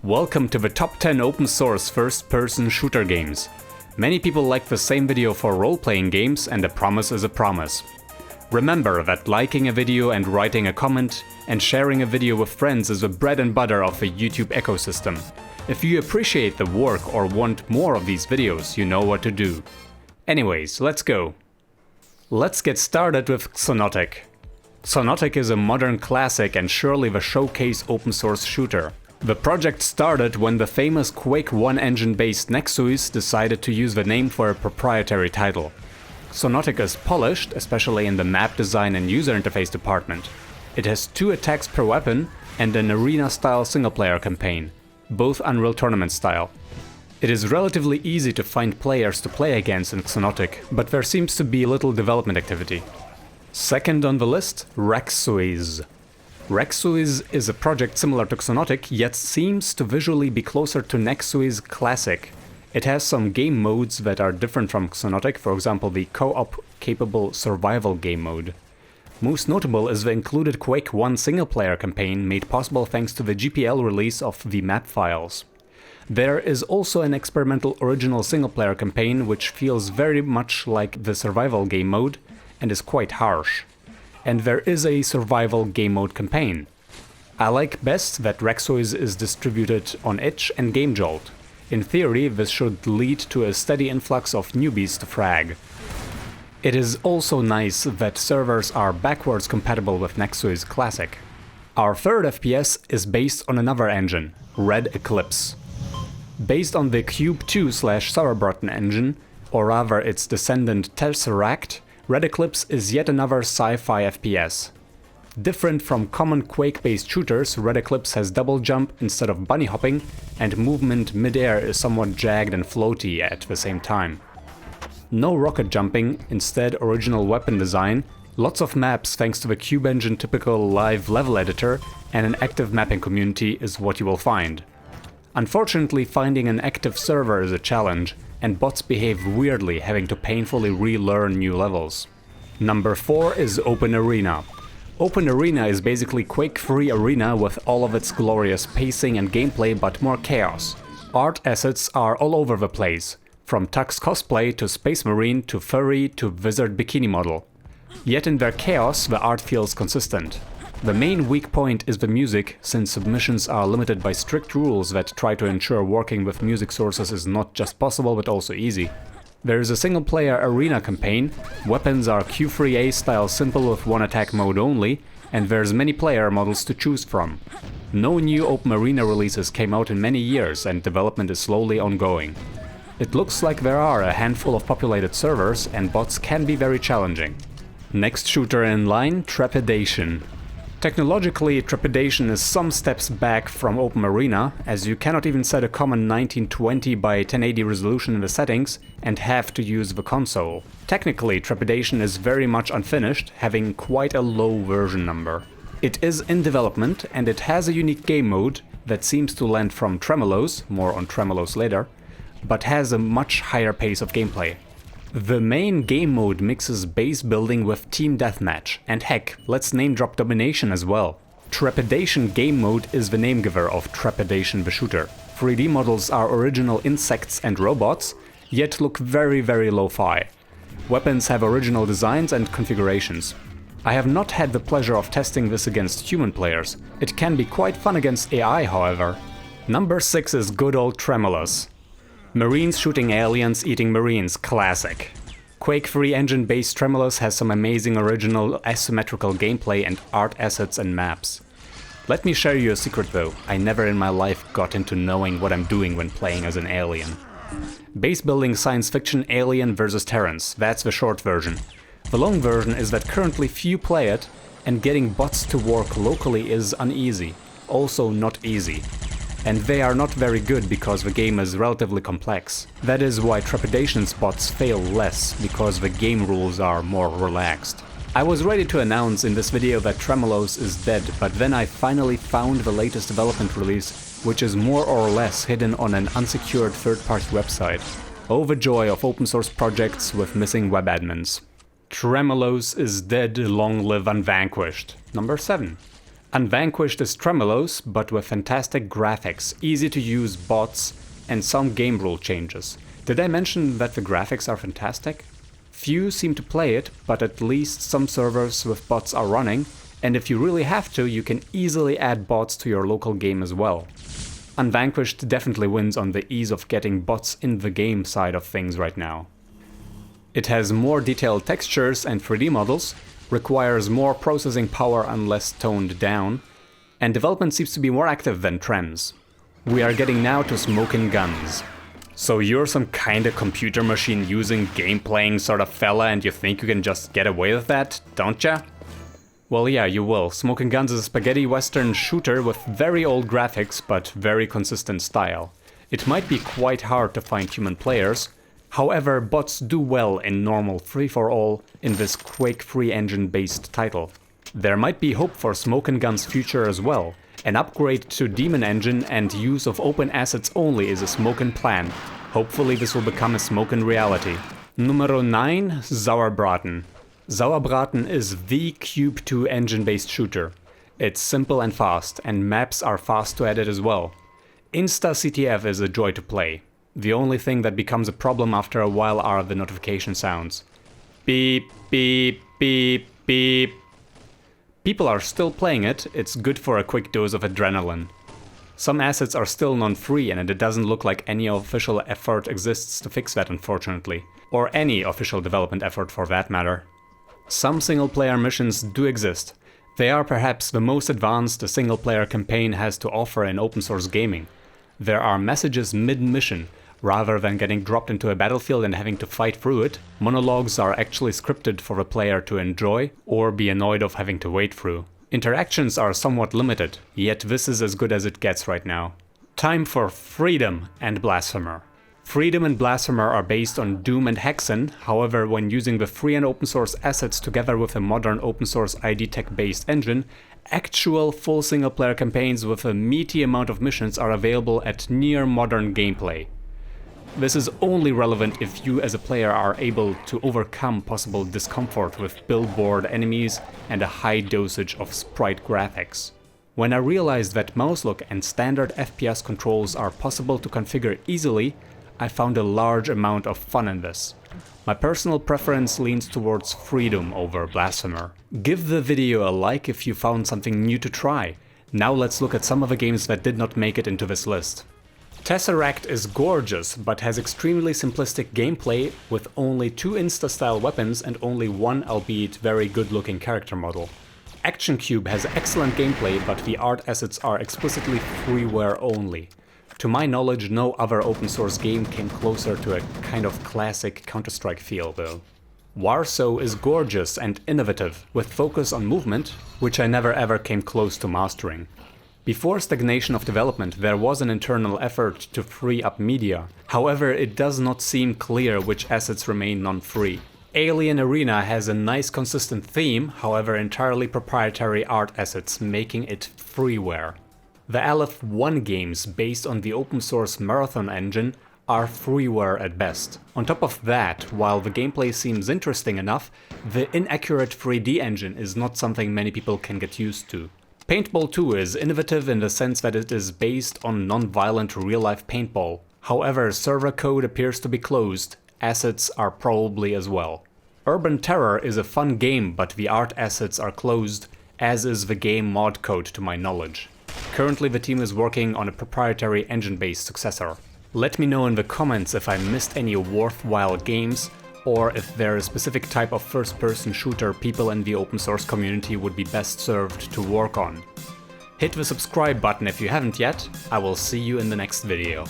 Welcome to the top 10 open source first-person shooter games. Many people like the same video for role-playing games, and a promise is a promise. Remember that liking a video and writing a comment and sharing a video with friends is the bread and butter of the YouTube ecosystem. If you appreciate the work or want more of these videos, you know what to do. Anyways, let's go. Let's get started with Notic. Notic is a modern classic and surely the showcase open source shooter. The project started when the famous Quake 1 engine-based Nexus decided to use the name for a proprietary title. Notic is polished, especially in the map design and user interface department. It has 2 attacks per weapon and an arena-style single-player campaign, both Unreal Tournament style. It is relatively easy to find players to play against in Notic, but there seems to be little development activity. Second on the list, Rexuis. Rexuis is a project similar to Notic, yet seems to visually be closer to Nexus Classic. It has some game modes that are different from Notic, for example the co-op capable survival game mode. Most notable is the included Quake 1 single-player campaign made possible thanks to the GPL release of the map files. There is also an experimental original single-player campaign which feels very much like the survival game mode and is quite harsh. And there is a survival game mode campaign. I like best that Rexuis is distributed on itch and GameJolt. In theory, this should lead to a steady influx of newbies to frag. It is also nice that servers are backwards compatible with Nexus Classic. Our third FPS is based on another engine, Red Eclipse. Based on the Cube 2/Sauerbraten engine, or rather its descendant Tesseract, Red Eclipse is yet another sci-fi FPS. Different from common Quake-based shooters, Red Eclipse has double jump instead of bunny hopping, and movement mid-air is somewhat jagged and floaty at the same time. No rocket jumping, instead original weapon design, lots of maps thanks to the Cube engine typical live level editor, and an active mapping community is what you will find. Unfortunately, finding an active server is a challenge, and bots behave weirdly, having to painfully relearn new levels. Number 4 is Open Arena. Open Arena is basically Quake-free arena with all of its glorious pacing and gameplay, but more chaos. Art assets are all over the place, from Tux cosplay to Space Marine to furry to wizard bikini model. Yet in their chaos, the art feels consistent. The main weak point is the music, since submissions are limited by strict rules that try to ensure working with music sources is not just possible but also easy. There is a single-player arena campaign, weapons are Q3A style simple with one attack mode only, and there's many player models to choose from. No new open arena releases came out in many years and development is slowly ongoing. It looks like there are a handful of populated servers and bots can be very challenging. Next shooter in line, Trepidation. Technologically, Trepidation is some steps back from Open Arena, as you cannot even set a common 1920 by 1080 resolution in the settings and have to use the console. Technically, Trepidation is very much unfinished, having quite a low version number. It is in development and it has a unique game mode that seems to land from Tremeloes, more on Tremeloes later, but has a much higher pace of gameplay. The main game mode mixes base building with team deathmatch, and heck, let's name drop domination as well. Trepidation game mode is the name giver of Trepidation the shooter. 3D models are original insects and robots, yet look very lo-fi. Weapons have original designs and configurations. I have not had the pleasure of testing this against human players. It can be quite fun against AI, however. Number 6 is good old Tremeloes. Marines shooting aliens eating marines, classic. Quake-free engine-based Tremeloes has some amazing original asymmetrical gameplay and art assets and maps. Let me share you a secret though, I never in my life got into knowing what I'm doing when playing as an alien. Base building science fiction Alien vs Terrans, that's the short version. The long version is that currently few play it, and getting bots to work locally is uneasy, also not easy. And they are not very good because the game is relatively complex. That is why Trepidation bots fail less, because the game rules are more relaxed. I was ready to announce in this video that Tremeloes is dead, but then I finally found the latest development release, which is more or less hidden on an unsecured third-party website. Oh, the joy of open source projects with missing web admins. Tremeloes is dead, long live unvanquished. Number 7. Unvanquished is Tremeloes, but with fantastic graphics, easy to use bots, and some game rule changes. Did I mention that the graphics are fantastic? Few seem to play it, but at least some servers with bots are running, and if you really have to, you can easily add bots to your local game as well. Unvanquished definitely wins on the ease of getting bots in the game side of things right now. It has more detailed textures and 3D models, requires more processing power unless toned down, and development seems to be more active than Trems. We are getting now to smoking guns. So you're some kinda computer machine using game playing sort of fella and you think you can just get away with that, don't ya? Well yeah, you will. Smoking Guns is a spaghetti western shooter with very old graphics but very consistent style. It might be quite hard to find human players. However, bots do well in normal free-for-all in this Quake-free engine-based title. There might be hope for Smokin' Gun's future as well. An upgrade to Daemon Engine and use of open assets only is a Smokin' plan. Hopefully this will become a Smokin' reality. Numero 9, Sauerbraten. Sauerbraten is the Cube 2 engine-based shooter. It's simple and fast, and maps are fast to edit as well. Insta-CTF is a joy to play. The only thing that becomes a problem after a while are the notification sounds. Beep, beep, beep, beep. People are still playing it, it's good for a quick dose of adrenaline. Some assets are still non-free and it doesn't look like any official effort exists to fix that, unfortunately. Or any official development effort for that matter. Some single-player missions do exist. They are perhaps the most advanced a single-player campaign has to offer in open-source gaming. There are messages mid-mission. Rather than getting dropped into a battlefield and having to fight through it, monologues are actually scripted for the player to enjoy or be annoyed of having to wait through. Interactions are somewhat limited, yet this is as good as it gets right now. Time for Freedom and Blasphemer. Freedom and Blasphemer are based on Doom and Hexen, however when using the free and open source assets together with a modern open source ID tech based engine, actual full single player campaigns with a meaty amount of missions are available at near modern gameplay. This is only relevant if you as a player are able to overcome possible discomfort with billboard enemies and a high dosage of sprite graphics. When I realized that mouse look and standard FPS controls are possible to configure easily, I found a large amount of fun in this. My personal preference leans towards Freedom over Blasphemer. Give the video a like if you found something new to try. Now let's look at some of the games that did not make it into this list. Tesseract is gorgeous, but has extremely simplistic gameplay with only 2 insta-style weapons and only one, albeit very good-looking character model. Action Cube has excellent gameplay, but the art assets are explicitly freeware only. To my knowledge, no other open-source game came closer to a kind of classic Counter-Strike feel, though. Warso is gorgeous and innovative, with focus on movement, which I never ever came close to mastering. Before stagnation of development, there was an internal effort to free up media. However, it does not seem clear which assets remain non-free. Alien Arena has a nice consistent theme, however entirely proprietary art assets, making it freeware. The Aleph 1 games based on the open source Marathon engine are freeware at best. On top of that, while the gameplay seems interesting enough, the inaccurate 3D engine is not something many people can get used to. Paintball 2 is innovative in the sense that it is based on non-violent real-life paintball. However, server code appears to be closed, assets are probably as well. Urban Terror is a fun game, but the art assets are closed, as is the game mod code to my knowledge. Currently the team is working on a proprietary engine-based successor. Let me know in the comments if I missed any worthwhile games, or if there is a specific type of first-person shooter people in the open source community would be best served to work on. Hit the subscribe button if you haven't yet. I will see you in the next video.